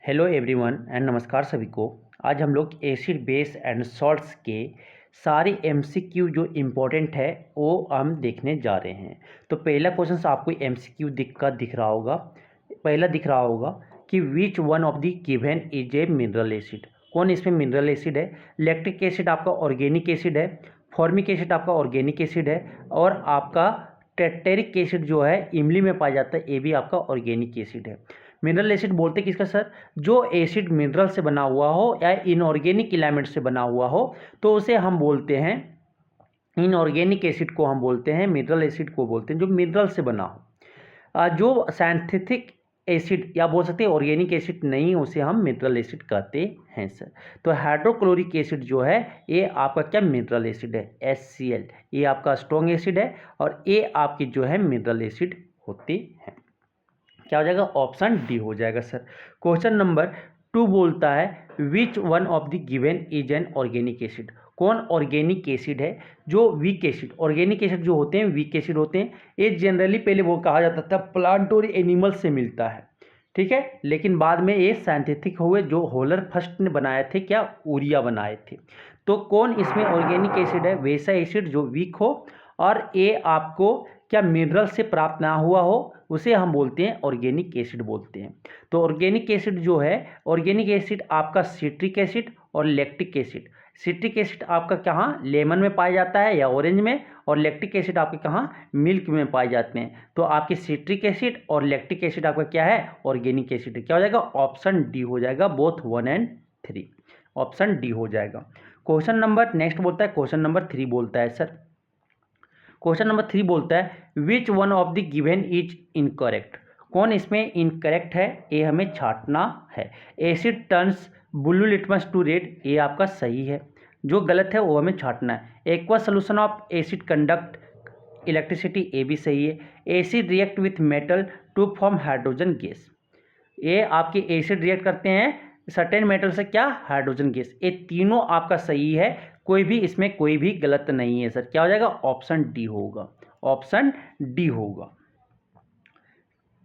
Hello everyone and नमस्कार सभी को। आज हम लोग एसिड बेस एंड सॉल्ट्स के सारे एमसीक्यू जो इम्पोर्टेंट है वो हम देखने जा रहे हैं। तो पहला क्वेश्चन आपको एमसीक्यू दिख रहा होगा। पहला दिख रहा होगा कि विच one of the given is a mineral acid. कौन इसमें मिनरल एसिड है? लैक्टिक एसिड आपका ऑर्गेनिक एसिड है, फॉर्मिक एसिड आपका ऑर्गेनिक एसिड है, और आपका टेट्रेरिक एसिड जो है इमली में पाया जाता है, ये भी आपका ऑर्गेनिक एसिड है। मिनरल एसिड बोलते किसका सर? जो एसिड मिनरल से बना हुआ हो या इनऑर्गेनिक एलिमेंट से बना हुआ हो तो उसे हम बोलते हैं इनऑर्गेनिक एसिड को हम बोलते हैं, मिनरल एसिड को बोलते हैं जो मिनरल से बना हो। जो सिंथेटिक एसिड या बोल सकते हैं ऑर्गेनिक एसिड नहीं, उसे हम मिनरल एसिड कहते हैं सर। तो हाइड्रोक्लोरिक एसिड जो है ये आपका क्या मिनरल एसिड है, HCl। ये आपका स्ट्रॉन्ग एसिड है और ये आपकी जो है मिनरल एसिड होती है। क्या हो जाएगा? ऑप्शन डी हो जाएगा सर। क्वेश्चन नंबर 2 बोलता है which one of the given is an organic acid. कौन ऑर्गेनिक एसिड है जो वीक एसिड? ऑर्गेनिक एसिड जो होते हैं वीक एसिड होते हैं। ये जनरली पहले वो कहा जाता था प्लांट और एनिमल से मिलता है, ठीक है, लेकिन बाद में ये साइंटिफिक हुए। जो होलर फर्स्ट ने बनाए थे क्या? यूरिया बनाए थे। तो कौन इसमें ऑर्गेनिक एसिड है? वैसा एसिड जो वीक हो और ये आपको क्या मिनरल से प्राप्त ना हुआ हो, उसे हम बोलते हैं ऑर्गेनिक एसिड बोलते हैं। तो ऑर्गेनिक एसिड जो है, ऑर्गेनिक एसिड आपका सिट्रिक एसिड और लैक्टिक एसिड। सिट्रिक एसिड आपका कहाँ? लेमन में पाया जाता है या ऑरेंज में, और लैक्टिक एसिड आपके कहाँ? मिल्क में पाए जाते हैं। तो आपके सिट्रिक एसिड और लैक्टिक एसिड आपका क्या है? ऑर्गेनिक एसिड है। क्या हो जाएगा? ऑप्शन डी हो जाएगा, बोथ 1 एंड 3। ऑप्शन डी हो जाएगा। क्वेश्चन नंबर नेक्स्ट बोलता है, क्वेश्चन नंबर 3 बोलता है सर। क्वेश्चन नंबर 3 बोलता है which one of the given is incorrect. कौन इसमें इनकरेक्ट है? ये हमें छांटना है। Acid turns blue litmus to red, ये आपका सही है। जो गलत है वो हमें छांटना है। Aqua solution of acid conduct electricity, ये भी सही है। Acid react with metal to form hydrogen gas. ये आपके एसिड रिएक्ट करते हैं सर्टेन मेटल से, क्या? Hydrogen gas. ये तीनों आपका सही है, कोई भी इसमें कोई भी गलत नहीं है सर। क्या हो जाएगा? ऑप्शन डी होगा, ऑप्शन डी होगा,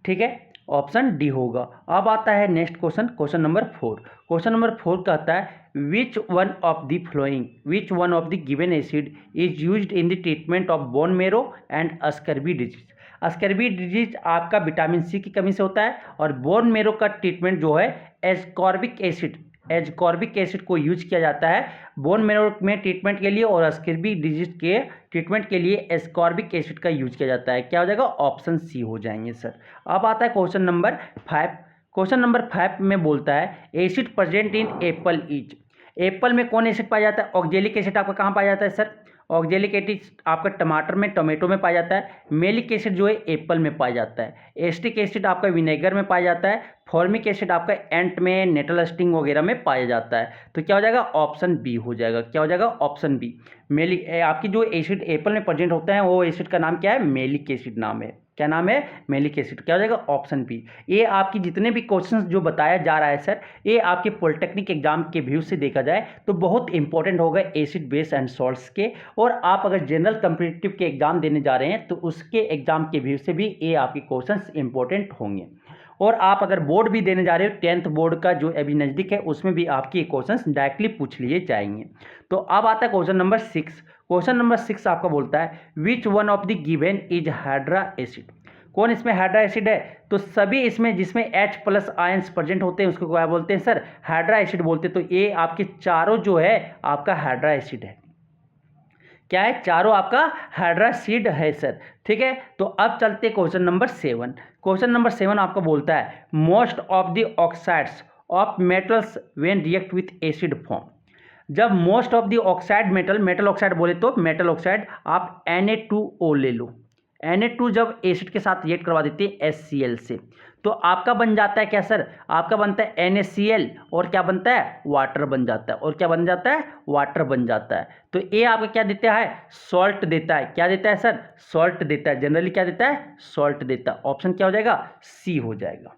ठीक है, ऑप्शन डी होगा। अब आता है next question, question number 4। Question number 4 कहता है which one of the flowing, which one of the given acid is used in the treatment of bone marrow and scurvy disease. Scurvy disease आपका vitamin C की कमी से होता है, और bone marrow का ट्रीटमेंट जो है एस्कॉर्बिक एसिड, एस्कॉर्बिक एसिड को यूज किया जाता है बोन मेरो में ट्रीटमेंट के लिए, और स्कर्वी डिजीज के ट्रीटमेंट के लिए एस्कॉर्बिक एसिड का यूज किया जाता है। क्या हो जाएगा? ऑप्शन सी हो जाएंगे सर। अब आता है क्वेश्चन नंबर 5। क्वेश्चन नंबर 5 में बोलता है acid present in Apple is. Apple में कौन एसिड पाया जाता है? ऑक्जेलिक एसिड आपका कहाँ पाया जाता है सर? ऑक्जेलिक एसिड आपका टमाटर में, टोमेटो में पाया जाता है। मेलिक एसिड जो है एप्पल में पाया जाता है। एस्टिक एसिड आपका विनेगर में पाया जाता है। फॉर्मिक एसिड आपका एंट में, नेटल स्टिंग वगैरह में पाया जाता है। तो क्या हो जाएगा? ऑप्शन बी हो जाएगा। क्या हो जाएगा? Option B. आपकी जो एसिड एप्पल में प्रेजेंट होता है वो एसिड का नाम क्या है? मेलिक एसिड नाम है। क्या नाम है? Malic acid. क्या हो जाएगा? Option B. ये आपकी जितने भी क्वेश्चंस जो बताया जा रहा है सर, ये आपके पॉलिटेक्निक एग्जाम के व्यू से देखा जाए तो बहुत इंपॉर्टेंट होगा एसिड बेस एंड सॉल्ट्स के। और आप अगर जनरल कॉम्पिटिटिव के एग्जाम देने जा रहे हैं तो उसके एग्जाम के व्यू से भी ये आपके क्वेश्चंस इंपॉर्टेंट होंगे। और आप अगर बोर्ड भी देने जा रहे हो, 10th बोर्ड का जो अभी नज़दीक है, उसमें भी आपके क्वेश्चंस डायरेक्टली पूछ लिए जाएंगे। तो अब आता है क्वेश्चन नंबर 6। क्वेश्चन नंबर 6 आपका बोलता है which one of the given is hydra acid. कौन इसमें हाइड्रा एसिड है? तो सभी इसमें जिसमें H+ आयंस प्रेजेंट होते हैं उसको क्या बोलते हैं सर? हाइड्रा एसिड बोलते हैं। तो ये आपके चारों जो है आपका हाइड्रा एसिड है। क्या है? चारों आपका हाइड्रासीड है सर, ठीक है। तो अब चलते क्वेश्चन नंबर 7। क्वेश्चन नंबर 7 आपका बोलता है most of the oxides of metals when react with acid form. जब most of the oxide metal oxide बोले तो मेटल ऑक्साइड आप Na2O ले लो। Na2 जब एसिड के साथ रिएक्ट करवा देते हैं HCl से, तो आपका बन जाता है क्या सर? आपका बनता है NaCl, और क्या बनता है? वाटर बन जाता है। और क्या बन जाता है? वाटर बन जाता है। तो ये आपका क्या देता है? सॉल्ट देता है। क्या देता है सर? सॉल्ट देता है। जनरली क्या देता है? सॉल्ट देता है। ऑप्शन क्या हो जाएगा? सी हो जाएगा।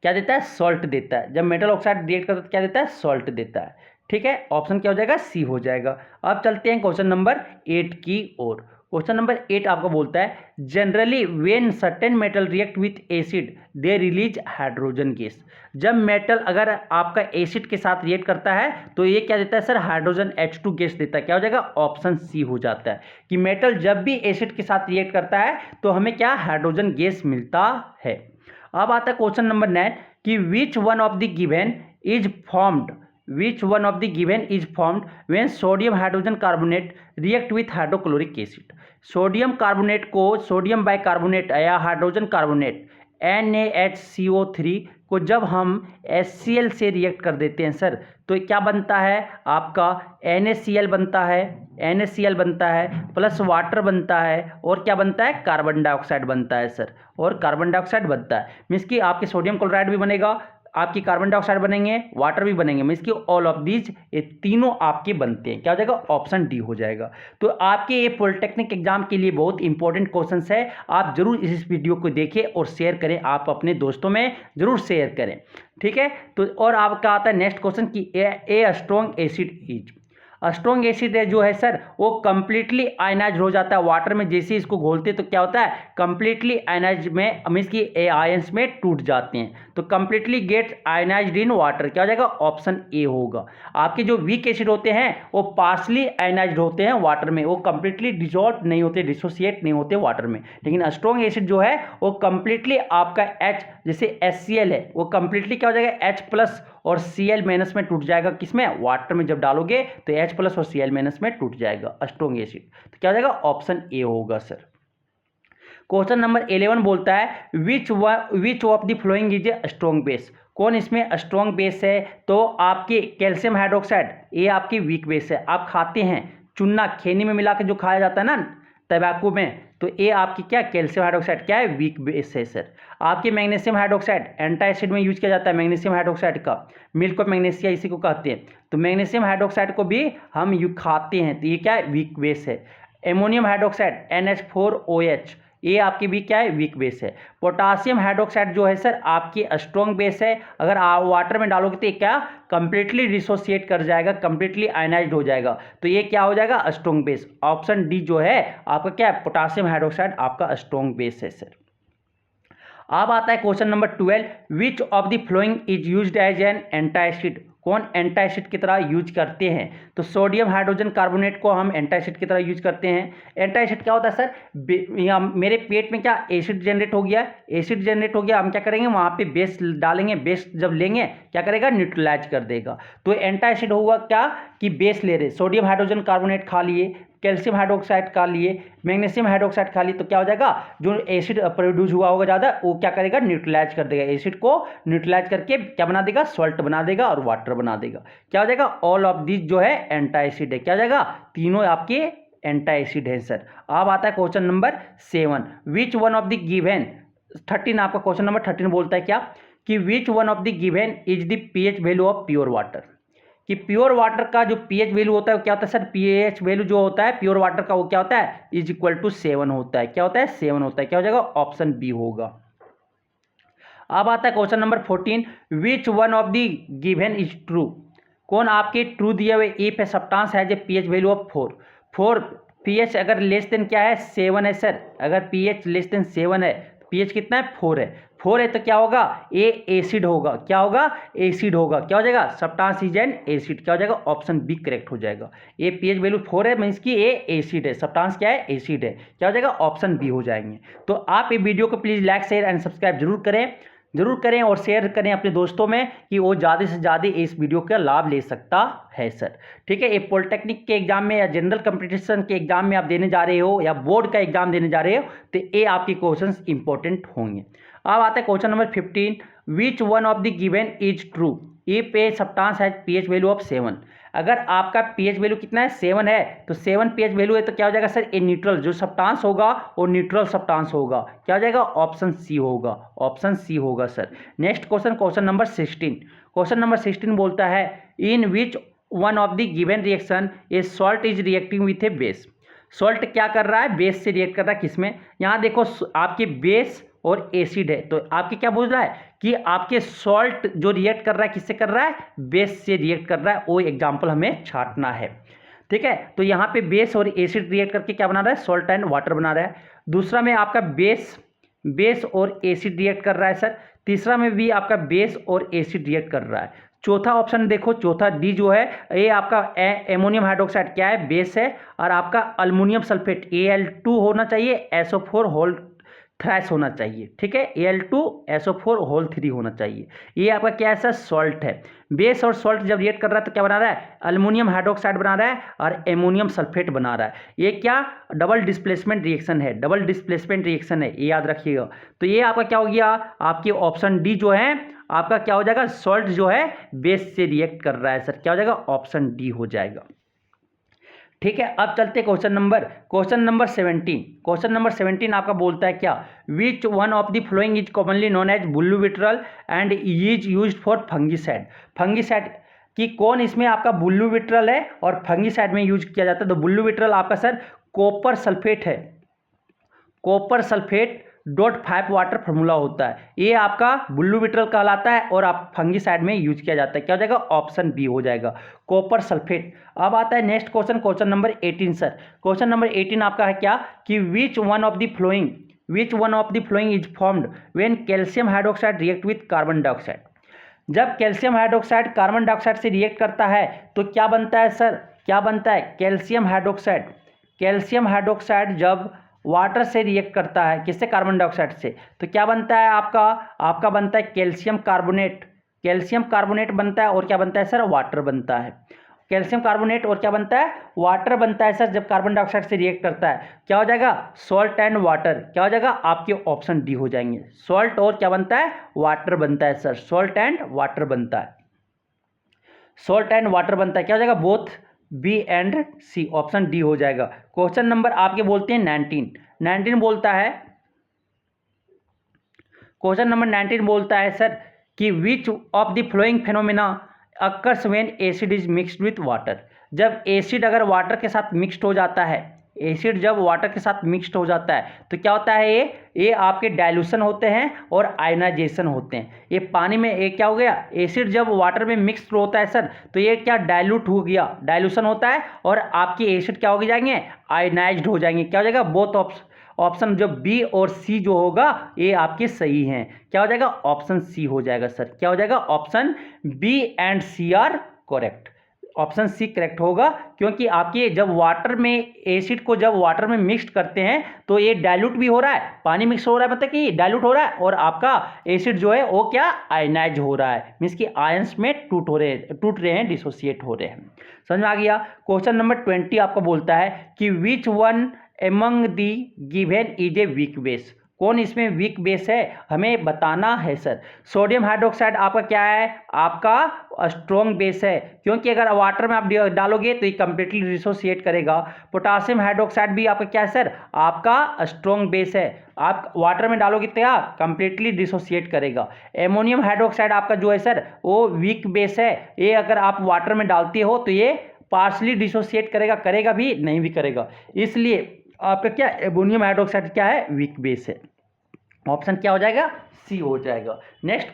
क्या देता है? सॉल्ट देता है। जब मेटल ऑक्साइड रिएक्ट करता है तो क्या देता है? सॉल्ट देता है, ठीक है। ऑप्शन क्या हो जाएगा? सी हो जाएगा। अब चलते हैं क्वेश्चन नंबर 8 की ओर। क्वेश्चन नंबर 8 आपका बोलता है generally when certain metal react with acid they release hydrogen gas. जब मेटल अगर आपका एसिड के साथ रिएक्ट करता है तो ये क्या देता है सर, हाइड्रोजन H2 गैस देता है। क्या हो जाएगा, ऑप्शन सी हो जाता है कि मेटल जब भी एसिड के साथ रिएक्ट करता है तो हमें क्या, हाइड्रोजन गैस मिलता है। अब आता है क्वेश्चन नंबर 9 कि विच one of the given is formed when sodium hydrogen carbonate react with hydrochloric acid. Sodium carbonate को सोडियम बाइकार्बोनेट या हाइड्रोजन कार्बोनेट NaHCO3 को जब हम HCl से रिएक्ट कर देते हैं सर तो क्या बनता है, आपका NaCl बनता है प्लस वाटर बनता है और क्या बनता है, कार्बन डाइऑक्साइड बनता है सर। और कार्बन डाइऑक्साइड बनता है मीन्स कि आपके सोडियम क्लोराइड भी बनेगा, आपकी कार्बन डाइऑक्साइड बनेंगे, वाटर भी बनेंगे, मीन्स कि ऑल ऑफ दीज ये तीनों आपके बनते हैं। क्या हो जाएगा, ऑप्शन डी हो जाएगा। तो आपके ये पॉलिटेक्निक एग्जाम के लिए बहुत इंपॉर्टेंट क्वेश्चंस है, आप जरूर इस वीडियो को देखें और शेयर करें, आप अपने दोस्तों में जरूर शेयर करें, ठीक है। तो और आपका आता है नेक्स्ट क्वेश्चन कि a strong acid is. Strong acid जो है सर वो कंप्लीटली आयनाइज हो जाता है वाटर में, जैसे इसको घोलते तो क्या होता है, कंप्लीटली आयनाइज में मीन्स की आयंस में टूट जाते हैं। तो completely gets ionized in water, क्या हो जाएगा, ऑप्शन ए होगा। आपके जो वीक एसिड होते हैं वो पार्शली आयनाइज्ड होते हैं वाटर में, वो कंप्लीटली डिसॉल्व नहीं होते, डिसोसिएट नहीं होते वाटर में। लेकिन स्ट्रॉन्ग एसिड जो है वो कंप्लीटली आपका H जैसे HCl है वो कंप्लीटली क्या हो जाएगा, H+ और Cl- में टूट जाएगा, किसमें, वाटर में जब डालोगे तो H+ और Cl- में टूट जाएगा स्ट्रॉन्ग एसिड। तो क्या हो जाएगा, ऑप्शन ए होगा सर। क्वेश्चन नंबर 11 बोलता है which of the following is a strong base. कौन इसमें स्ट्रॉन्ग बेस है, तो आपके कैल्शियम हाइड्रोक्साइड ये आपकी वीक बेस है। आप खाते हैं चूना खैनी में मिला के जो खाया जाता है ना तंबाकू में, तो ये आपकी क्या, कैल्शियम हाइड्रोक्साइड क्या है, वीक बेस है सर। आपके मैग्नीशियम हाइड्रोक्साइड एंटासिड में यूज किया जाता है, मैग्नीशियम हाइड्रोक्साइड का, मिल्क ऑफ मैग्नीशिया इसी को कहते हैं। तो मैग्नीशियम हाइड्रोक्साइड को भी हम यू खाते हैं, तो ये क्या है, वीक बेस है। एमोनियम हाइड्रोक्साइड NH4OH ये आपकी भी क्या है, वीक बेस है। पोटासियम हाइड्रोक्साइड जो है सर आपकी स्ट्रॉन्ग बेस है, अगर आप वाटर में डालोगे तो ये क्या, कंप्लीटली डिसोसिएट कर जाएगा, कंप्लीटली आयनाइज्ड हो जाएगा, तो ये क्या हो जाएगा, स्ट्रॉन्ग बेस। ऑप्शन डी जो है आपका क्या है, पोटासियम हाइड्रोक्साइड आपका स्ट्रॉन्ग बेस है सर। अब आता है question number 12 which of the following is used as an antacid. कौन एंटासिड की तरह यूज करते हैं, तो सोडियम हाइड्रोजन कार्बोनेट को हम एंटासिड की तरह यूज करते हैं। एंटासिड क्या होता है सर, मेरे पेट में क्या एसिड जनरेट हो गया, हम क्या करेंगे, वहाँ पे बेस डालेंगे, बेस जब लेंगे क्या करेगा, न्यूट्रलाइज कर देगा। तो एंटासिड हुआ क्या कि बेस ले रहे, सोडियम हाइड्रोजन कार्बोनेट खा लिए, कैल्शियम हाइड्रोक्साइड खा लिए, मैग्नीशियम हाइड्रोक्साइड खा लिए, तो क्या हो जाएगा, जो एसिड प्रोड्यूस हुआ होगा ज़्यादा वो क्या करेगा, न्यूट्रलाइज कर देगा, एसिड को न्यूट्रलाइज करके क्या बना देगा, सॉल्ट बना देगा और वाटर बना देगा। क्या हो जाएगा, ऑल ऑफ दिस जो है एंटासिड है। क्या हो जाएगा, तीनों आपके एंटासिड है सर। अब आता है question number 7 which one of the given 13 आपका क्वेश्चन नंबर 13 बोलता है क्या कि विच one of the given is the pH value of pure water. कि प्योर वाटर का जो pH वैल्यू होता है वो क्या होता है सर, pH वैल्यू जो होता है प्योर वाटर का वो क्या होता है, इज इक्वल टू 7 होता है। क्या होता है, 7 होता है। क्या हो जाएगा, ऑप्शन बी होगा। अब आता है question number 14 which one of the given is true. कौन आपके ट्रू दिए हुए इफ सब्सटेंस है जो pH वैल्यू ऑफ 4 pH अगर लेस देन क्या है, 7 है सर। अगर pH लेस देन 7 है, pH कितना है, 4 है। 4 है तो क्या होगा, ए एसिड होगा। क्या होगा, एसिड होगा। क्या हो जाएगा, सब्सटेंस इज एन एसिड। क्या हो जाएगा, ऑप्शन बी करेक्ट हो जाएगा। ए pH वैल्यू 4 है मीन्स कि ए एसिड है, सब्सटेंस क्या है, एसिड है। क्या हो जाएगा, ऑप्शन बी हो जाएंगे। तो आप ये वीडियो को please like share and subscribe जरूर करें और शेयर करें अपने दोस्तों में कि वो ज़्यादा से ज़्यादा इस वीडियो का लाभ ले सकता है सर। ठीक है, ये पॉलिटेक्निक के एग्जाम में या जनरल कंपटीशन के एग्जाम में आप देने जा रहे हो या बोर्ड का एग्जाम देने जा रहे हो तो ये आपके क्वेश्चंस इंपॉर्टेंट होंगे। अब आता है question number 15 which one of the given is true if a substance has pH value of 7। अगर आपका pH वैल्यू कितना है, 7 है, तो 7 pH वैल्यू है तो क्या हो जाएगा सर, ए न्यूट्रल जो सब्सटेंस होगा वो न्यूट्रल सब्सटेंस होगा। क्या हो जाएगा, ऑप्शन सी होगा। ऑप्शन सी होगा sir. Next question number 16। Question number 16 बोलता है in which one of the given reaction a salt is reacting with a base. Salt क्या कर रहा है, बेस से रिएक्ट कर रहा है, किसमें, यहाँ देखो आपके बेस और एसिड है, तो आपके क्या बोल रहा है कि आपके सॉल्ट जो रिएक्ट कर रहा है किससे कर रहा है, बेस से रिएक्ट कर रहा है। वो एग्जाम्पल हमें छांटना है। ठीक है। तो यहाँ पे बेस और एसिड रिएक्ट करके क्या बना रहा है, सॉल्ट एंड वाटर बना रहा है। दूसरा में आपका बेस और एसिड रिएक्ट कर रहा है सर। तीसरा में भी आपका बेस और एसिड रिएक्ट कर रहा है। चौथा ऑप्शन देखो, चौथा डी जो है, ये आपका एमोनियम हाइड्रोक्साइड क्या है, बेस है, और आपका अल्मुनियम सल्फेट Al2 होना चाहिए, SO4 होल थ्राइस होना चाहिए, ठीक है, Al2SO4 होल 3 होना चाहिए। ये आपका क्या है सर, सॉल्ट है। बेस और सॉल्ट जब रिएक्ट कर रहा है तो क्या बना रहा है, अल्मुनियम हाइड्रोक्साइड बना रहा है और एमोनियम सल्फेट बना रहा है। ये क्या डबल डिस्प्लेसमेंट रिएक्शन है, डबल डिस्प्लेसमेंट रिएक्शन है, ये याद रखिएगा। तो ये आपका क्या हो गया, आपके ऑप्शन डी जो है आपका क्या हो जाएगा, सॉल्ट जो है बेस से रिएक्ट कर रहा है सर, क्या हो जाएगा, ऑप्शन डी हो जाएगा। ठीक है, अब चलते क्वेश्चन नंबर 17। क्वेश्चन नंबर 17 आपका बोलता है क्या, which one of the following is commonly known as blue vitriol and is used for fungicide. Fungicide कि कौन इसमें आपका बुल्लू विट्रल है और फंगिसाइड में यूज किया जाता है। तो बुल्लू विट्रल आपका सर कॉपर सल्फेट है, कॉपर सल्फेट .5 वाटर फार्मूला होता है, ये आपका बुल्लू विट्रल कहलाता है और आप फंगिसाइड में यूज किया जाता है, क्या हो जाएगा, ऑप्शन बी हो जाएगा, कॉपर सल्फेट। अब आता है next question, question number 18 sir. Question number 18 आपका है क्या कि विच one of the following is formed when calcium hydroxide react with carbon dioxide. जब कैल्शियम हाइड्रोक्साइड कार्बन डाइऑक्साइड से रिएक्ट करता है तो क्या बनता है सर, क्या बनता है, कैल्शियम हाइड्रोक्साइड जब वाटर से रिएक्ट करता है, किससे, कार्बन डाइऑक्साइड से, तो क्या बनता है आपका बनता है कैल्शियम कार्बोनेट बनता है, और क्या बनता है सर, वाटर बनता है। कैल्शियम कार्बोनेट और क्या बनता है, वाटर बनता है सर, जब कार्बन डाइऑक्साइड से रिएक्ट करता है, क्या हो जाएगा, सॉल्ट एंड वाटर, क्या हो जाएगा, आपके ऑप्शन डी हो जाएंगे, सॉल्ट और क्या बनता है, वाटर बनता है सर, सॉल्ट एंड वाटर बनता है, क्या हो जाएगा, both B and C, option D हो जाएगा। क्वेश्चन नंबर आपके बोलते हैं 19 बोलता है, क्वेश्चन नंबर 19 बोलता है सर कि विच of the flowing phenomena occurs when acid is mixed with water. जब एसिड अगर वाटर के साथ मिक्सड हो जाता है, एसिड जब वाटर के साथ मिक्सड हो जाता है तो क्या होता है, ये आपके डाइल्यूशन होते हैं और आयनाइजेशन होते हैं। ये पानी में एक क्या हो गया, एसिड जब वाटर में मिक्स होता है सर तो ये क्या डाइल्यूट हो गया, डाइल्यूशन होता है और आपके एसिड क्या हो जाएंगे, आयनाइज्ड हो जाएंगे, क्या हो जाएगा, बोथ ऑप्शन जो बी और सी जो होगा ये आपके सही हैं, क्या हो जाएगा, ऑप्शन सी हो जाएगा सर, क्या हो जाएगा, option B and C are correct, option C correct होगा, क्योंकि आपके जब वाटर में एसिड को जब वाटर में मिक्स करते हैं तो ये डाइल्यूट भी हो रहा है, पानी मिक्स हो रहा है, मतलब कि डाइल्यूट हो रहा है, और आपका एसिड जो है वो क्या आयनाइज हो रहा है, मीन्स कि आयंस में टूट रहे हैं, डिसोसिएट हो रहे हैं। समझ में आ गया। क्वेश्चन नंबर 20 आपका बोलता है कि which one among the given is a weak base. कौन इसमें वीक बेस है, हमें बताना है सर। सोडियम हाइड्रोक्साइड आपका क्या है, आपका स्ट्रॉन्ग बेस है, क्योंकि अगर वाटर में आप डालोगे तो ये कंप्लीटली डिसोसिएट करेगा। पोटासियम हाइड्रोक्साइड भी आपका क्या है सर, आपका स्ट्रॉन्ग बेस है, आप वाटर में डालोगे तो क्या कंप्लीटली डिसोसिएट करेगा। एमोनियम हाइड्रोक्साइड आपका जो है सर वो वीक बेस है, ये अगर आप वाटर में डालते हो तो ये पार्शली डिसोसिएट करेगा भी, नहीं भी करेगा, इसलिए आपका क्या एमोनियम हाइड्रोक्साइड क्या है, वीक बेस है, ऑप्शन क्या हो जाएगा, सी हो जाएगा। नेक्स्ट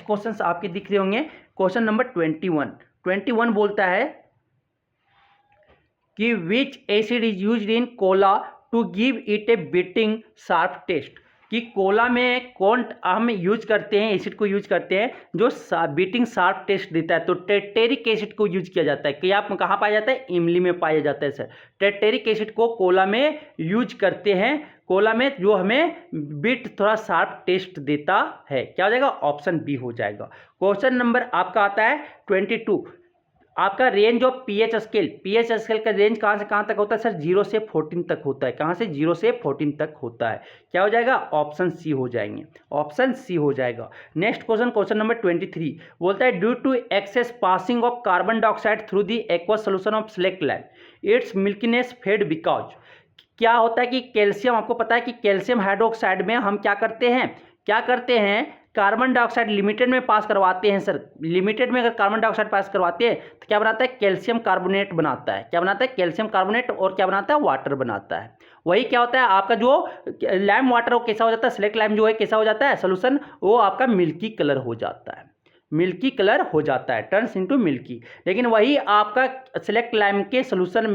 क्वेश्चंस आपके दिख रहे होंगे। क्वेश्चन नंबर 21 बोलता है कि which acid is used in cola to give it a biting sharp taste. कि कोला में कौन हम यूज करते हैं, एसिड को यूज करते हैं जो बीटिंग शार्प टेस्ट देता है, तो टेट्रेरिक एसिड को यूज किया जाता है। कि आप कहाँ पाया जाता है, इमली में पाया जाता है सर। टेट्रेरिक एसिड को कोला में यूज करते हैं, कोला में जो हमें बीट थोड़ा शार्प टेस्ट देता है, क्या हो जाएगा, ऑप्शन बी हो जाएगा। क्वेश्चन नंबर आपका आता है 22। आपका रेंज ऑफ पीएच स्केल का रेंज कहाँ से कहाँ तक होता है सर, 0 से 14 तक होता है। कहाँ से, 0 से 14 तक होता है, क्या हो जाएगा, ऑप्शन सी हो जाएंगे, ऑप्शन सी हो जाएगा। नेक्स्ट क्वेश्चन नंबर 23 बोलता है due to excess passing of carbon dioxide through the aqueous solution of slaked lime its milkiness fade because. क्या होता है कि कैल्शियम, आपको पता है कि कैल्शियम हाइड्रोक्साइड में हम क्या करते हैं, कार्बन डाइऑक्साइड लिमिटेड में पास करवाते हैं सर। लिमिटेड में अगर कार्बन डाइऑक्साइड पास करवाते हैं तो क्या बनाता है, कैल्शियम कार्बोनेट बनाता है, क्या बनाता है, कैल्शियम कार्बोनेट, और क्या बनाता है, वाटर बनाता है। वही क्या होता है आपका जो लाइम वाटर वो कैसा हो जाता है, सेलेक्ट लाइम जो है कैसा हो जाता है सोल्यूशन, वो आपका मिल्की कलर हो जाता है। मिल्की कलर हो जाता है, टर्न्स इनटू मिल्की। लेकिन वही आपका सेलेक्ट लाइम के सॉल्यूशन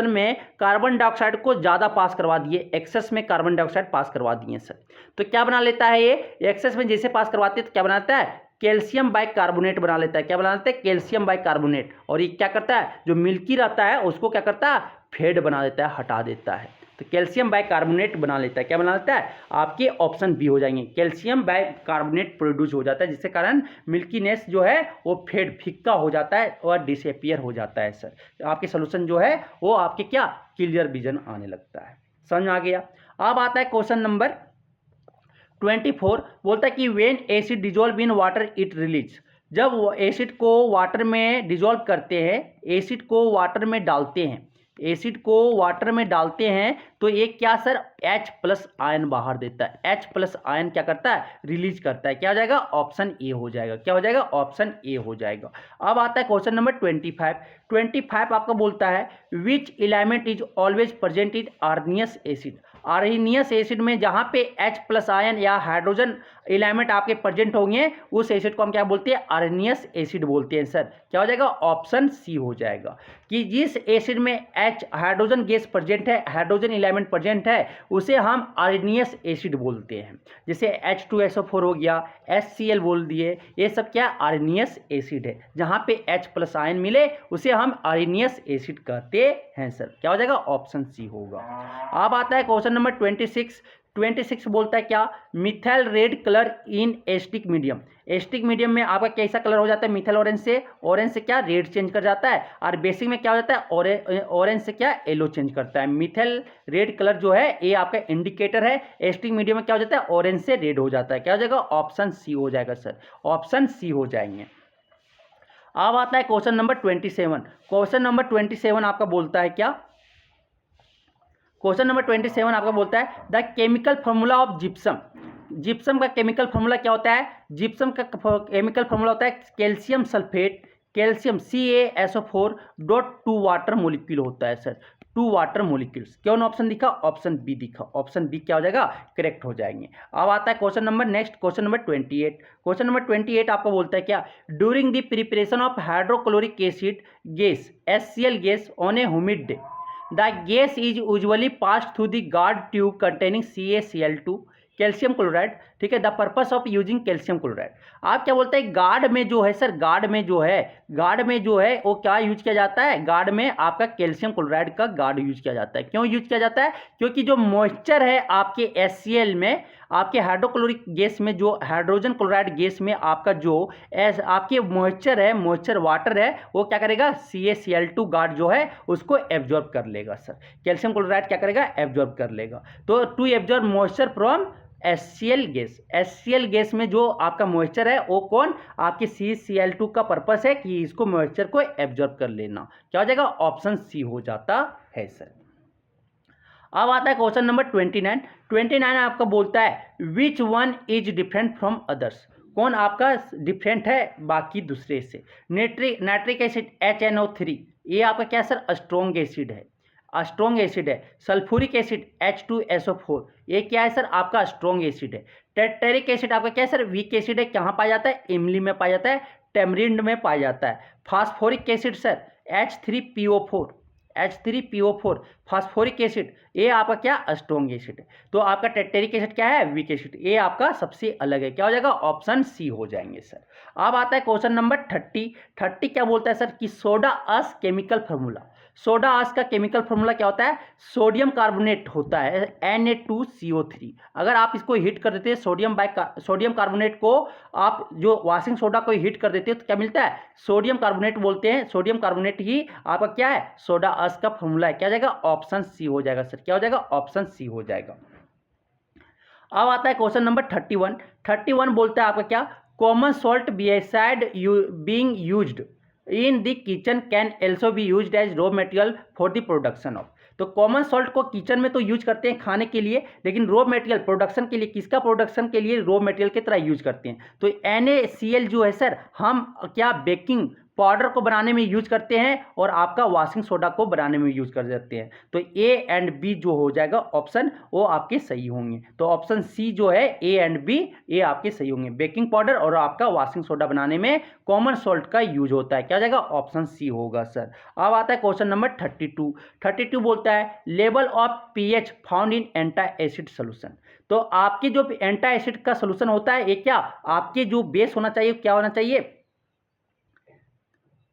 में कार्बन डाइऑक्साइड को ज़्यादा पास करवा दिए, एक्सेस में कार्बन डाइऑक्साइड पास करवा दिए सर। तो क्या बना लेता है ये, एक्सेस में जैसे पास करवाते हैं तो क्या बनाता है, कैल्शियम बाइकार्बोनेट बना लेता है। क्या बना लेता है, कैल्शियम बाइकार्बोनेट। और ये क्या करता है, जो मिल्की रहता है उसको क्या करता है, फेड बना देता है, हटा देता है। तो कैल्शियम बाइकार्बोनेट बना लेता है। क्या बना लेता है, आपके ऑप्शन बी हो जाएंगे, कैल्शियम बाइकार्बोनेट प्रोड्यूस हो जाता है, जिसके कारण मिल्कीनेस जो है वो फेड, फिक्का हो जाता है और डिसअपियर हो जाता है सर। तो आपके सोल्यूशन जो है वो आपके क्या, क्लियर विजन आने लगता है। समझ में आ गया। अब आता है क्वेश्चन नंबर 24, बोलता है कि when acid dissolve in water it release. जब एसिड को वाटर में डिजोल्व करते हैं, एसिड को वाटर में डालते हैं, तो ये क्या सर, H+ आयन बाहर देता है। H+ आयन क्या करता है, रिलीज करता है। क्या हो जाएगा, ऑप्शन ए हो जाएगा। क्या हो जाएगा, ऑप्शन ए हो जाएगा। अब आता है क्वेश्चन नंबर 25 आपका बोलता है which element is always present in Arrhenius acid. Arrhenius acid में जहां पे H+ आयन या हाइड्रोजन एलिमेंट आपके प्रेजेंट होंगे उस एसिड को हम क्या बोलते हैं, आर्नियस एसिड बोलते हैं सर। क्या हो जाएगा, ऑप्शन सी हो जाएगा। कि जिस एसिड में हाइड्रोजन गैस प्रेजेंट है, हाइड्रोजन एलिमेंट प्रेजेंट है, उसे हम आर्नियस एसिड बोलते हैं। जैसे H2SO4 हो गया, HCl बोल दिए, ये सब क्या, आर्नियस एसिड है। जहां पे H+ आयन मिले उसे हम आर्नियस एसिड कहते हैं सर। क्या हो जाएगा, ऑप्शन सी होगा। अब आता है क्वेश्चन नंबर 26 बोलता है क्या, methyl red colour in acidic medium. Acidic medium में आपका कैसा कलर हो जाता है, मिथाइल ऑरेंज से क्या, रेड चेंज कर जाता है। और बेसिक में क्या हो जाता है, ऑरेंज से क्या, येलो चेंज करता है। मिथाइल रेड कलर जो है ये आपका इंडिकेटर है। एसिडिक मीडियम में क्या हो जाता है, ऑरेंज से रेड हो जाता है। क्या हो जाएगा, ऑप्शन सी हो जाएगा सर, ऑप्शन सी हो जाएंगे। अब आता है क्वेश्चन नंबर 27 आपका बोलता है क्या, क्वेश्चन नंबर 27 आपका बोलता है the chemical formula of gypsum. Gypsum का केमिकल फॉर्मूला क्या होता है, जिप्सम का केमिकल फॉर्मूला होता है calcium sulphate, calcium CaSO4 dot 2 water molecule होता है सर, 2 वाटर मोलिक्यूल्स। कौन ऑप्शन दिखा, ऑप्शन बी दिखा। ऑप्शन बी क्या हो जाएगा, करेक्ट हो जाएंगे। अब आता है क्वेश्चन नंबर 28। क्वेश्चन नंबर 28 आपको बोलता है क्या, during the preparation of hydrochloric acid gas HCl gas on A humid day, the gas is usually passed through the guard tube containing CaCl2 calcium chloride. ठीक है, the purpose of using calcium chloride. आप क्या बोलते हैं, guard में जो है sir, guard में जो है वो क्या यूज किया जाता है, गार्ड में आपका कैल्शियम क्लोराइड का गार्ड यूज किया जाता है। क्यों यूज किया जाता है, क्योंकि जो मॉइस्चर है आपके HCl में, आपके हाइड्रोक्लोरिक गैस में, जो हाइड्रोजन क्लोराइड गैस में आपका जो आपके मॉइस्चर वाटर है, वो क्या करेगा, CaCl2 गार्ड जो है उसको एब्जॉर्ब कर लेगा सर। कैल्शियम क्लोराइड क्या करेगा, एब्जॉर्ब कर लेगा। तो to absorb moisture from HCl gas में जो आपका मॉइस्चर है वो कौन, आपके CaCl2 का पर्पस है कि इसको मॉइस्चर को एब्जॉर्ब कर लेना। क्या हो जाएगा, ऑप्शन सी हो जाता है सर। अब आता है क्वेश्चन नंबर 29 आपका बोलता है which one is different from others. कौन आपका डिफरेंट है बाकी दूसरे से। नाइट्रिक एसिड HNO3 ये आपका क्या सर, स्ट्रॉन्ग एसिड है। सल्फ्यूरिक एसिड H2SO4 ये क्या है सर, आपका स्ट्रॉन्ग एसिड है। टेट्रिक एसिड आपका क्या है सर, वीक एसिड है। कहाँ पाया जाता है, इमली में पाया जाता है, टेमरिंड में पाया जाता है। Phosphoric acid sir H3PO4 phosphoric acid ये आपका क्या, स्ट्रॉन्ग एसिड है। तो आपका टेट्रिक एसिड क्या है, वीक एसिड, ये आपका सबसे अलग है। क्या हो जाएगा, ऑप्शन सी हो जाएंगे सर। अब आता है क्वेश्चन नंबर 30 क्या बोलता है सर कि सोडा अस केमिकल फार्मूला। सोडा अस का केमिकल फार्मूला क्या होता है, सोडियम कार्बोनेट होता है Na2CO3। अगर आप इसको हीट कर देते हैं, सोडियम कार्बोनेट को आप जो वॉशिंग सोडा को हीट कर देते हैं तो क्या मिलता है, सोडियम कार्बोनेट बोलते हैं। सोडियम कार्बोनेट ही आपका क्या है, सोडा अस का फार्मूला है। क्या जाएगा, ऑप्शन सी हो जाएगा सर। क्या हो जाएगा, ऑप्शन सी हो जाएगा। अब आता है क्वेश्चन नंबर 31 बोलता है आपका क्या, common salt beside being used in the kitchen can also be used as raw material for the production of. तो कॉमन सॉल्ट को किचन में तो यूज करते हैं खाने के लिए, लेकिन रॉ मटेरियल प्रोडक्शन के लिए, किसका प्रोडक्शन के लिए, रॉ मटेरियल की तरह यूज करते हैं। तो NaCl जो है सर, हम क्या बेकिंग पाउडर को बनाने में यूज करते हैं और आपका वॉशिंग सोडा को बनाने में यूज कर देते हैं। तो ए एंड बी जो हो जाएगा ऑप्शन वो आपके सही होंगे। तो ऑप्शन सी जो है ए एंड बी ये आपके सही होंगे। बेकिंग पाउडर और आपका वॉशिंग सोडा बनाने में कॉमन सॉल्ट का यूज होता है। क्या हो जाएगा? ऑप्शन सी होगा सर। अब आता है क्वेश्चन नंबर 32 बोलता है level of pH found in anti acid solution. तो आपकी जो एंटी एसिड का सोल्यूशन होता है ये क्या आपके जो बेस होना चाहिए क्या होना चाहिए?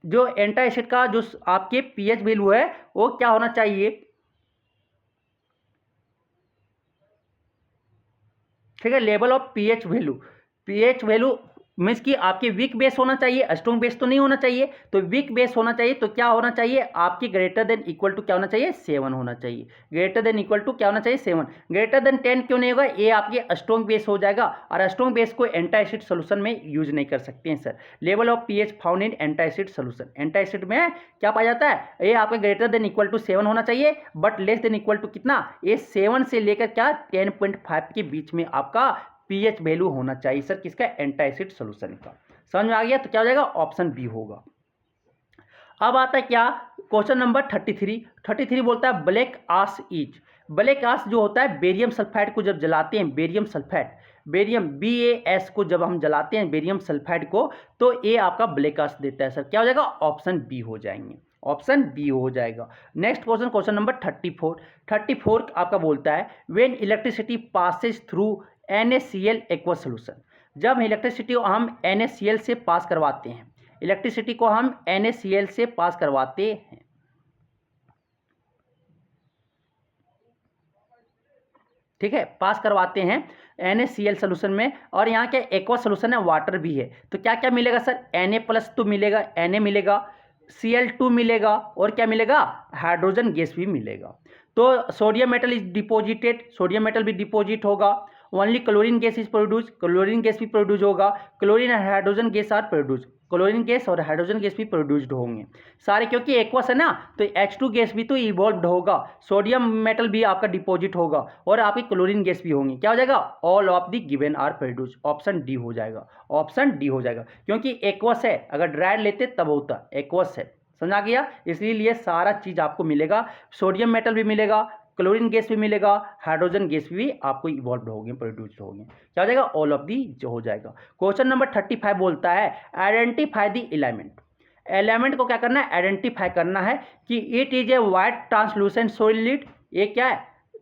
जो एंटी एसिड का जो आपके पीएच वैल्यू है वो क्या होना चाहिए? ठीक है, level of pH value means कि आपके वीक बेस होना चाहिए, स्ट्रॉन्ग बेस तो नहीं होना चाहिए। तो वीक बेस होना चाहिए तो क्या होना चाहिए? आपकी ग्रेटर देन इक्वल टू क्या होना चाहिए? 7 होना चाहिए। ग्रेटर देन इक्वल टू क्या होना चाहिए? 7। ग्रेटर देन 10 क्यों नहीं होगा? ये आपके स्ट्रॉन्ग बेस हो जाएगा और स्ट्रॉन्ग बेस को एंटी एसिड सोल्यूशन में यूज नहीं कर सकते हैं sir. Level of pH found in anti acid solution, anti acid में क्या पाया जाता है? ये आपका ग्रेटर देन इक्वल टू 7 होना चाहिए, but less than equal to कितना? ये 7 से लेकर क्या 10.5 के बीच में आपका पीएच वैल्यू होना चाहिए सर। किसका? एंटी एसिड सोल्यूशन का। समझ में आ गया? तो क्या हो जाएगा? ऑप्शन बी होगा। अब आता है क्या क्वेश्चन नंबर 33 बोलता है ब्लैक आश इज। ब्लैक आश जो होता है बेरियम सल्फाइड को जब जलाते हैं, बेरियम सल्फाइड, बेरियम BaS को जब हम जलाते हैं बेरियम सल्फाइड को, तो ये आपका ब्लैक आश देता है सर। क्या हो जाएगा? ऑप्शन बी हो जाएंगे। ऑप्शन बी हो जाएगा। नेक्स्ट क्वेश्चन नंबर 34 आपका बोलता है when electricity Passage through NaCl aqua solution. जब इलेक्ट्रिसिटी हम NaCl से पास करवाते हैं, इलेक्ट्रिसिटी को हम NaCl से पास करवाते हैं, ठीक है, पास करवाते हैं NaCl सोल्यूशन में, और यहाँ क्या एक्वा सोल्यूशन है, वाटर भी है। तो क्या क्या मिलेगा सर? Na+ तो मिलेगा, Na मिलेगा, Cl2 मिलेगा और क्या मिलेगा? हाइड्रोजन गैस भी मिलेगा। तो sodium metal is deposited, sodium metal भी डिपोजिट होगा। Only chlorine gas is produce, chlorine gas भी प्रोड्यूस होगा। Chlorine and hydrogen gas are produce, chlorine gas और हाइड्रोजन गैस भी प्रोड्यूस्ड होंगे सारे, क्योंकि एक्वस है ना, तो H2 गैस भी तो इवॉल्व्ड होगा, सोडियम मेटल भी आपका डिपोजिट होगा और आपकी क्लोरीन गैस भी होंगी। क्या हो जाएगा? All of the given are produce. Option D हो जाएगा। ऑप्शन डी हो जाएगा क्योंकि एक्वस है, अगर ड्राई लेते तब होता, एक्वस है। समझा गया? इसलिए सारा चीज आपको मिलेगा, सोडियम मेटल भी मिलेगा, क्लोरीन गैस भी मिलेगा, हाइड्रोजन गैस भी आपको इवॉल्व होंगे, प्रोड्यूस होंगे। क्या हो जाएगा? ऑल ऑफ दी जो हो जाएगा। क्वेश्चन नंबर 35 बोलता है आइडेंटिफाई द एलिमेंट। एलिमेंट को क्या करना है? आइडेंटिफाई करना है कि it is a white translucent solid. ये क्या है?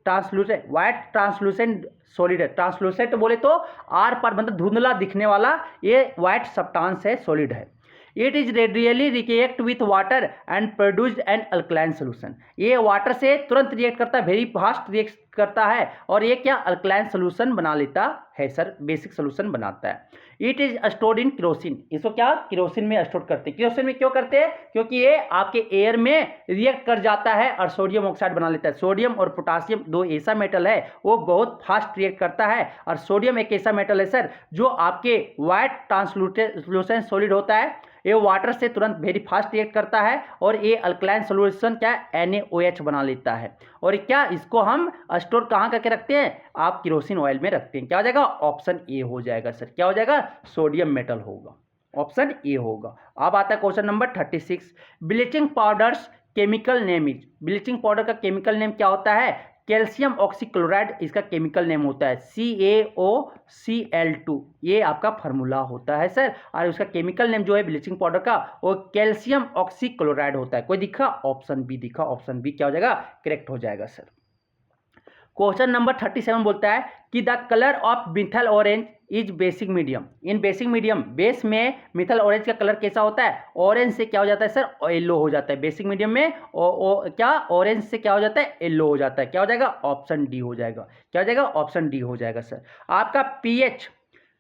ट्रांसलूसेंट, वाइट ट्रांसलूसेंट सॉलिड है। ट्रांसलूसेंट बोले तो आर पर मतलब धुंधला दिखने वाला ये वाइट सब्सटेंस है, सॉलिड है। It is readily react with water and produced an alkaline solution. ये वाटर से तुरंत रिएक्ट करता है, वेरी फास्ट रिएक्ट करता है और ये क्या अल्कलाइन सोल्यूशन बना लेता है सर, बेसिक सोल्यूशन बनाता है। It is stored in kerosene. इसको क्या केरोसिन में स्टोर करते हैं। केरोसिन में क्यों करते हैं? क्योंकि ये आपके एयर में रिएक्ट कर जाता है और सोडियम ऑक्साइड बना लेता है। सोडियम और पोटासियम दो ऐसा मेटल है वो बहुत फास्ट रिएक्ट करता है, और सोडियम एक ऐसा मेटल है सर जो आपके वाइट ट्रांसलूसेंट सॉलिड होता है, ये वाटर से तुरंत वेरी फास्ट रिएक्ट करता है और ये अल्कलाइन सोल्यूशन क्या NaOH बना लेता है। और क्या इसको हम स्टोर कहाँ करके रखते हैं? आप केरोसिन ऑयल में रखते हैं। क्या हो जाएगा? ऑप्शन ए हो जाएगा सर। क्या हो जाएगा? सोडियम मेटल होगा। ऑप्शन ए होगा। अब आता है question number 36 bleaching powders chemical name is. Bleaching powder का केमिकल नेम क्या होता है? कैल्शियम ऑक्सीक्लोराइड इसका केमिकल नेम होता है, CaOCl2 ये आपका फार्मूला होता है सर। और उसका केमिकल नेम जो है ब्लीचिंग पाउडर का वो कैल्शियम ऑक्सीक्लोराइड होता है। कोई दिखा? ऑप्शन बी दिखा। ऑप्शन बी क्या हो जाएगा? करेक्ट हो जाएगा सर। क्वेश्चन नंबर 37 बोलता है कि the colour of methyl orange is basic medium. In basic medium base में मिथाइल ऑरेंज का कलर कैसा होता है? ऑरेंज से क्या हो जाता है सर? येलो हो जाता है। बेसिक मीडियम में क्या ऑरेंज से क्या हो जाता है? येलो हो जाता है। क्या हो जाएगा? ऑप्शन डी हो जाएगा। क्या हो जाएगा? ऑप्शन डी हो जाएगा सर। आपका pH,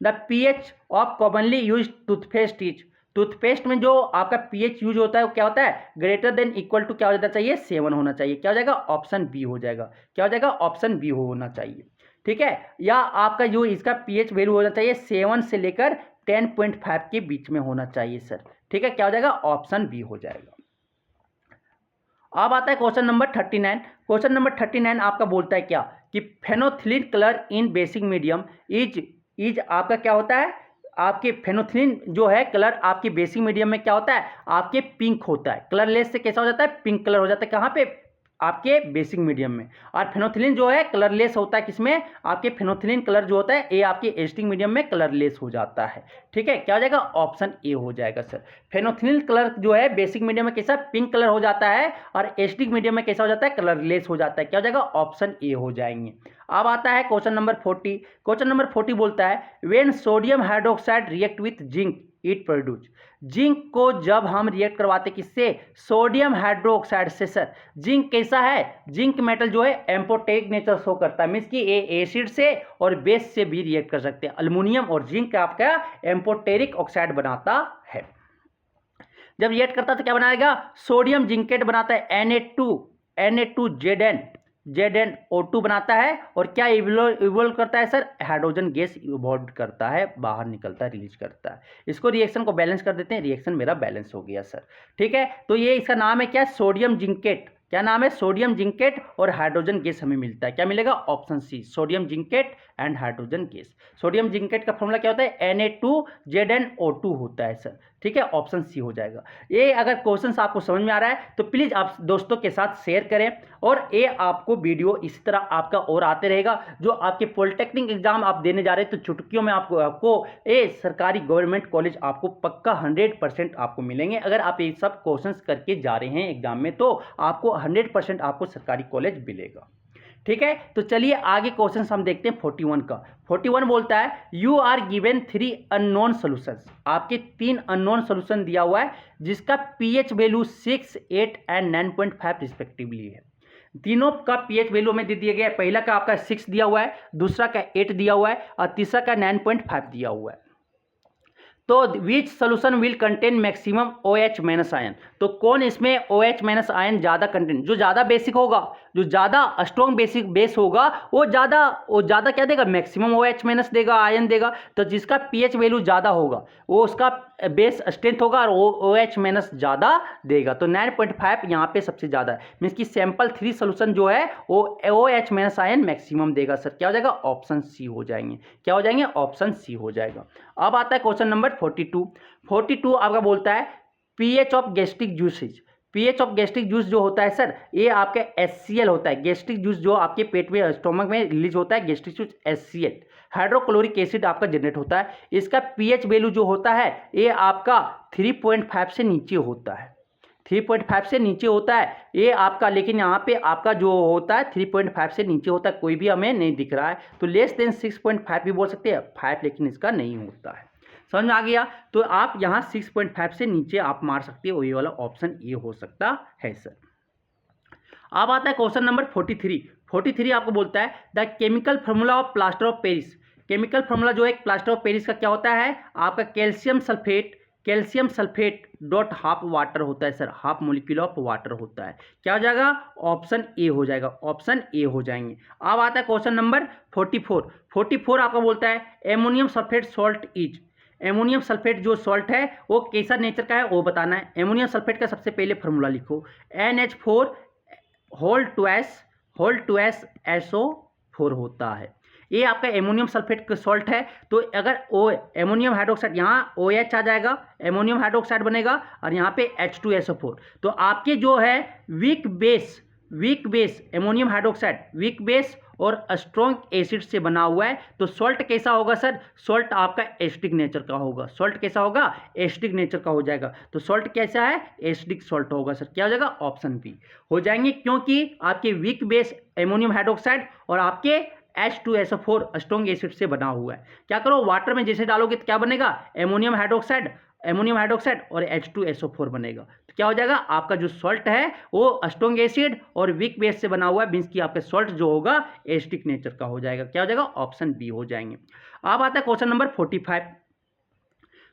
the pH of commonly use toothpaste is. Toothpaste में जो आपका पीएच यूज होता है वो क्या होता है? ग्रेटर देन इक्वल टू क्या हो जाना चाहिए? 7 होना चाहिए। क्या हो जाएगा? ऑप्शन बी हो जाएगा। क्या हो जाएगा? ऑप्शन बी होना चाहिए। ठीक है, या आपका जो इसका पीएच वैल्यू होना चाहिए 7 से लेकर 10.5 के बीच में होना चाहिए सर। ठीक है, क्या हो जाएगा? ऑप्शन बी हो जाएगा। अब आता है क्वेश्चन नंबर 39। क्वेश्चन नंबर 39 आपका बोलता है क्या कि phenolphthalein colour in basic medium is आपका क्या होता है? आपके फेनोथिलीन जो है कलर आपके बेसिक मीडियम में क्या होता है, आपके पिंक होता है, कलरलेस से कैसा हो जाता है, पिंक कलर हो जाता है, कहाँ पे, आपके बेसिक मीडियम में। और फेनोथिलीन जो है कलरलेस होता है किसमें, आपके फेनोथिलीन कलर जो होता है ये आपके एसिडिक मीडियम में कलरलेस हो जाता है। ठीक है, क्या हो जाएगा, ऑप्शन ए हो जाएगा सर। फेनोथिलीन कलर जो है बेसिक मीडियम में कैसा, पिंक कलर हो जाता है, और एसिडिक मीडियम में कैसा हो जाता है, कलरलेस हो जाता है। क्या हो जाएगा, ऑप्शन ए हो जाएंगे। अब आता है क्वेश्चन नंबर 40। क्वेश्चन नंबर 40 बोलता है when sodium hydroxide react with zinc it produce. Zinc को जब हम रिएक्ट करवाते किससे, सोडियम हाइड्रोक्साइड से सर। जिंक कैसा है, जिंक मेटल जो है एम्फोटेरिक नेचर शो करता है, मीन्स कि ये एसिड से और बेस से भी रिएक्ट कर सकते हैं। अल्युमिनियम और जिंक आपका एम्फोटेरिक ऑक्साइड बनाता है। जब रिएक्ट करता है तो क्या बनाएगा, सोडियम जिंकेट बनाता है, Na2 ZnO2 बनाता है, और क्या इवोल्व करता है सर, हाइड्रोजन गैस इवोल्व करता है, बाहर निकलता है, रिलीज करता है। इसको रिएक्शन को बैलेंस कर देते हैं, रिएक्शन मेरा बैलेंस हो गया सर। ठीक है, तो ये इसका नाम है क्या, सोडियम जिंकेट। क्या नाम है, सोडियम जिंकेट, और हाइड्रोजन गैस हमें मिलता है, क्या मिलेगा, option C, sodium zincate and hydrogen gas. Sodium zincate का फॉर्मूला क्या होता है, Na2ZnO2 होता है सर। ठीक है, ऑप्शन सी हो जाएगा। ये अगर क्वेश्चन आपको समझ में आ रहा है तो प्लीज़ आप दोस्तों के साथ शेयर करें, और ये आपको वीडियो इसी तरह आपका और आते रहेगा। जो आपके पॉलिटेक्निक एग्जाम आप देने जा रहे हैं तो चुटकियों में आपको ये सरकारी गवर्नमेंट कॉलेज आपको पक्का 100% आपको मिलेंगे। अगर आप ये सब क्वेश्चंस करके जा रहे हैं एग्जाम में तो आपको 100% आपको सरकारी कॉलेज मिलेगा। ठीक है, तो चलिए आगे क्वेश्चन हम देखते हैं 41 का। 41 बोलता है you are given 3 unknown solutions. आपके 3 अननोन सॉल्यूशन दिया हुआ है जिसका पीएच वैल्यू 6, 8 एंड 9.5 रिस्पेक्टिवली है। तीनों का पीएच वैल्यू में दे दिया गया है। पहला का आपका 6 दिया हुआ है, दूसरा का 8 दिया हुआ है, और तीसरा का 9.5 दिया हुआ है। तो which solution will contain maximum OH minus ion. तो कौन इसमें OH माइनस आयन ज़्यादा कंटेन, जो ज़्यादा बेसिक होगा, जो ज़्यादा स्ट्रॉन्ग बेस होगा वो ज़्यादा क्या देगा, मैक्सिमम OH माइनस देगा, आयन देगा। तो जिसका पीएच वैल्यू ज़्यादा होगा वो उसका बेस स्ट्रेंथ होगा और OH माइनस ज़्यादा देगा। तो 9.5 यहाँ पे सबसे ज़्यादा है, मीन्स कि सैंपल 3 सोल्यूशन जो है वो OH माइनस आयन मैक्सिमम देगा सर। क्या हो जाएगा, ऑप्शन सी हो जाएंगे। क्या हो जाएंगे, ऑप्शन सी हो जाएगा। अब आता है क्वेश्चन नंबर 42। 42 आपका बोलता है pH of gastric juices. PH of gastric juice जो होता है सर ये आपका HCl होता है। गैस्ट्रिक जूस जो आपके पेट में स्टोमक में रिलीज होता है gastric juice HCl, hydrochloric acid आपका जनरेट होता है। इसका पीएच वैल्यू जो होता है ये आपका 3.5 से नीचे होता है, 3.5 से नीचे होता है ये आपका। लेकिन यहाँ पे आपका जो होता है 3.5 से नीचे होता है, कोई भी हमें नहीं दिख रहा है। तो लेस देन 6.5 भी बोल सकते हैं, 5 लेकिन इसका नहीं होता है। समझ में आ गया, तो आप यहाँ 6.5 से नीचे आप मार सकते हो, ये वाला ऑप्शन ये हो सकता है सर। अब आता है क्वेश्चन नंबर 43। 43 आपको बोलता है the chemical formula of plaster of Paris. Chemical formula जो है प्लास्टर ऑफ पेरिस का क्या होता है, आपका calcium sulphate dot half water होता है sir, half molecule of water होता है। क्या हो जाएगा, ऑप्शन ए हो जाएगा, ऑप्शन ए हो जाएंगे। अब आता है क्वेश्चन नंबर 44। 44 आपका बोलता है ammonium sulphate salt is. Ammonium sulphate जो सॉल्ट है वो कैसा नेचर का है वो बताना है। एमोनियम सल्फेट का सबसे पहले फार्मूला लिखो, NH4 whole to S SO4 होता है। ये आपका एमोनियम सल्फेट का सॉल्ट है। तो अगर एमोनियम हाइड्रोक्साइड यहाँ OH आ जाएगा, एमोनियम हाइड्रोक्साइड बनेगा, और यहाँ पे H2SO4। तो आपके जो है weak base ammonium hydroxide week base और स्ट्रॉन्ग एसिड से बना हुआ है। तो सॉल्ट कैसा होगा सर, सॉल्ट आपका एसिडिक नेचर का होगा। सॉल्ट कैसा होगा, एसिडिक नेचर का हो जाएगा। तो सॉल्ट कैसा है, एसिडिक सॉल्ट होगा सर। क्या हो जाएगा, ऑप्शन बी हो जाएंगे, क्योंकि आपके वीक बेस एमोनियम हाइड्रोक्साइड और आपके H2SO4 स्ट्रॉन्ग एसिड से बना हुआ है। क्या करो, वाटर में जैसे डालोगे तो क्या बनेगा, एमोनियम हाइड्रोक्साइड और H2SO4 बनेगा। तो क्या हो जाएगा, आपका जो सॉल्ट है वो स्ट्रॉन्ग एसिड और वीक बेस से बना हुआ है, मीन्स कि आपका सॉल्ट जो होगा एसिडिक नेचर का हो जाएगा। क्या हो जाएगा, ऑप्शन बी हो जाएंगे। अब आता है क्वेश्चन नंबर 45।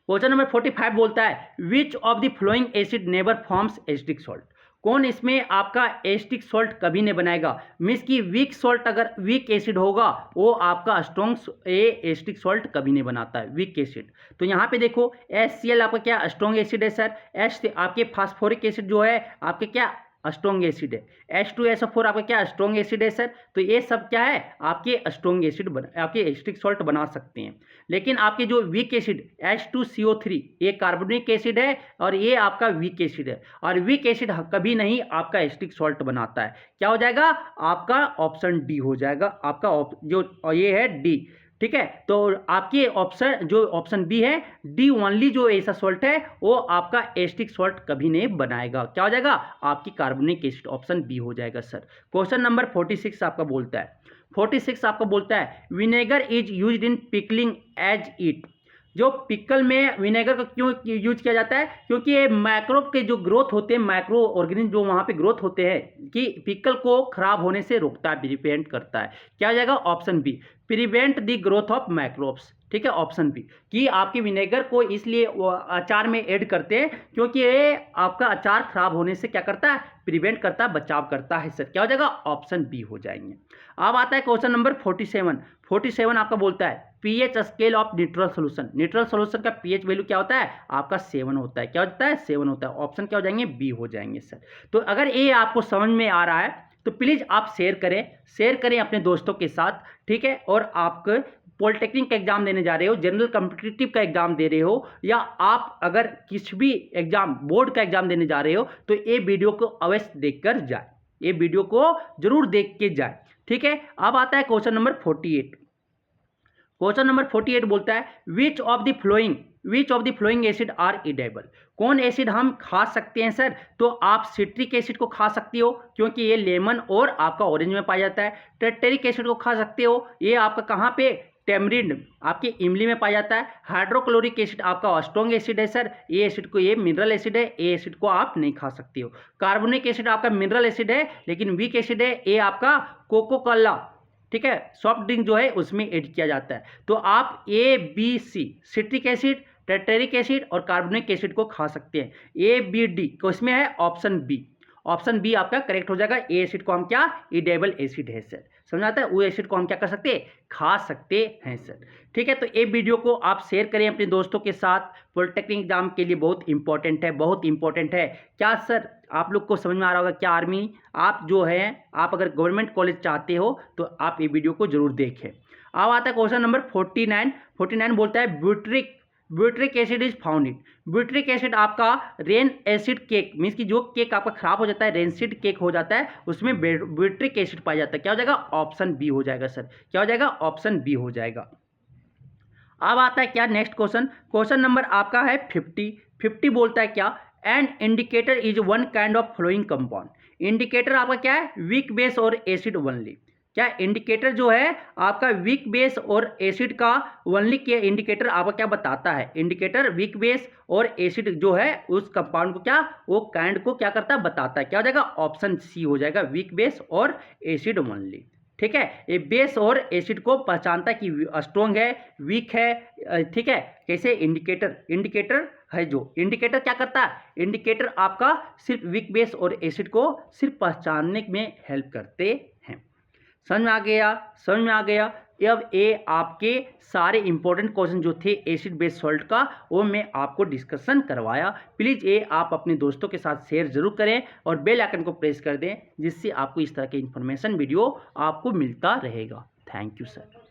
क्वेश्चन नंबर 45 बोलता है which of the following acid never forms acidic salt. कौन इसमें आपका एसिडिक सॉल्ट कभी नहीं बनाएगा, मीन्स कि वीक सॉल्ट अगर वीक एसिड होगा वो आपका स्ट्रॉन्ग एसिडिक सॉल्ट कभी नहीं बनाता है, वीक एसिड। तो यहाँ पे देखो HCl आपका क्या स्ट्रॉन्ग एसिड है सर। H आपके फास्फोरिक एसिड जो है आपके क्या स्ट्रॉन्ग एसिड है। H2SO4 आपका क्या स्ट्रॉन्ग एसिड है सर। तो ये सब क्या है आपके स्ट्रॉन्ग एसिड आपके एसिटिक सॉल्ट बना सकते हैं। लेकिन आपके जो वीक एसिड H2CO3 ये कार्बोनिक एसिड है और ये आपका वीक एसिड है, और वीक एसिड कभी नहीं आपका एसिटिक सॉल्ट बनाता है। क्या हो जाएगा आपका ऑप्शन डी हो जाएगा, आपका जो ये है डी। ठीक है, तो आपके ऑप्शन जो ऑप्शन बी है डी ओनली जो ऐसा सॉल्ट है वो आपका एसिटिक सॉल्ट कभी नहीं बनाएगा। क्या हो जाएगा आपकी कार्बोनिक एसिड, ऑप्शन बी हो जाएगा सर। क्वेश्चन नंबर 46 आपका बोलता है, 46 आपका बोलता है vinegar is used in pickling as it. जो पिकल में विनेगर का क्यों यूज किया जाता है, क्योंकि ये माइक्रोब के जो ग्रोथ होते हैं, माइक्रो ऑर्गेनिज्म जो वहाँ पे ग्रोथ होते हैं कि पिकल को खराब होने से रोकता है, प्रिवेंट करता है। क्या हो जाएगा option B, prevent the growth of microbes. ठीक है, ऑप्शन बी कि आपके विनेगर को इसलिए अचार में ऐड करते हैं क्योंकि ये आपका अचार खराब होने से क्या करता है, प्रिवेंट करता है, बचाव करता है सर। क्या हो जाएगा ऑप्शन बी हो जाएंगे। अब आता है क्वेश्चन नंबर 47 आपका बोलता है pH scale of neutral solution. Neutral solution का पीएच वैल्यू क्या होता है आपका 7 होता है। क्या होता है 7 होता है। ऑप्शन क्या हो जाएंगे बी हो जाएंगे सर। तो अगर ये आपको समझ में आ रहा है तो प्लीज़ आप शेयर करें अपने दोस्तों के साथ। ठीक है, और आप पॉलिटेक्निक का एग्जाम देने जा रहे हो, जनरल कॉम्पिटिटिव का एग्जाम दे रहे हो, या आप अगर किसी भी एग्जाम बोर्ड का एग्जाम देने जा रहे हो तो ये वीडियो को अवश्य देखकर जाए, ये वीडियो को जरूर देख के जाए। ठीक है, अब आता है क्वेश्चन नंबर 48। क्वेश्चन नंबर 48 बोलता है which of the following acid are edible. कौन एसिड हम खा सकते हैं सर। तो आप सिट्रिक एसिड को खा सकते हो क्योंकि ये लेमन और आपका ऑरेंज में पाया जाता है। टेट्रिक एसिड को खा सकते हो, ये आपका कहाँ पे टेमरिंड आपके इमली में पाया जाता है। हाइड्रोक्लोरिक एसिड आपका स्ट्रॉन्ग एसिड है सर, ये एसिड को ये मिनरल एसिड है, ये एसिड को आप नहीं खा सकते हो। कार्बोनिक एसिड आपका मिनरल एसिड है लेकिन वीक एसिड है, ये आपका कोको कोला, ठीक है, सॉफ्ट ड्रिंक जो है उसमें ऐड किया जाता है। तो आप A B C citric acid, tartaric acid और कार्बोनिक एसिड को खा सकते हैं। ए बी डी को इसमें है ऑप्शन बी, ऑप्शन बी आपका करेक्ट हो जाएगा। ए एसिड को हम क्या इडेबल एसिड है सर, समझ आता है, वो एसिड को हम क्या कर सकते हैं खा सकते हैं सर। ठीक है, तो ये वीडियो को आप शेयर करें अपने दोस्तों के साथ, पॉलिटेक्निक एग्जाम के लिए बहुत इंपॉर्टेंट है, बहुत इंपॉर्टेंट है। क्या सर आप लोग को समझ में आ रहा होगा, क्या आर्मी आप जो है आप अगर गवर्नमेंट कॉलेज चाहते हो तो आप ये वीडियो को जरूर देखें। अब आता है क्वेश्चन नंबर 49 बोलता है butyric acid is found in. Butyric acid आपका रेन एसिड केक, मीन्स कि जो केक आपका खराब हो जाता है, रेनसिड केक हो जाता है, उसमें ब्यूट्रिक एसिड पाया जाता है। क्या हो जाएगा ऑप्शन बी हो जाएगा सर। क्या हो जाएगा ऑप्शन बी हो जाएगा। अब आता है क्या नेक्स्ट क्वेश्चन नंबर आपका है 50 बोलता है क्या an indicator is one kind of flowing compound. Indicator आपका क्या है वीक बेस और एसिड ओनली। क्या इंडिकेटर जो है आपका वीक बेस और एसिड का ओनली के इंडिकेटर आपका क्या बताता है, इंडिकेटर वीक बेस और एसिड जो है उस कंपाउंड को क्या वो काइंड को क्या करता है बताता है। क्या हो जाएगा ऑप्शन सी हो जाएगा, वीक बेस और एसिड ओनली। ठीक है, ये बेस और एसिड को पहचानता है कि स्ट्रॉन्ग है, वीक है। ठीक है, कैसे इंडिकेटर है, जो इंडिकेटर क्या करता है, इंडिकेटर आपका सिर्फ वीक बेस और एसिड को सिर्फ पहचानने में हेल्प करते हैं। समझ में आ गया। अब ये आपके सारे इंपॉर्टेंट क्वेश्चन जो थे एसिड बेस सॉल्ट का वो मैं आपको डिस्कशन करवाया। प्लीज़ ये आप अपने दोस्तों के साथ शेयर जरूर करें और बेल आइकन को प्रेस कर दें जिससे आपको इस तरह के इन्फॉर्मेशन वीडियो आपको मिलता रहेगा। Thank you sir.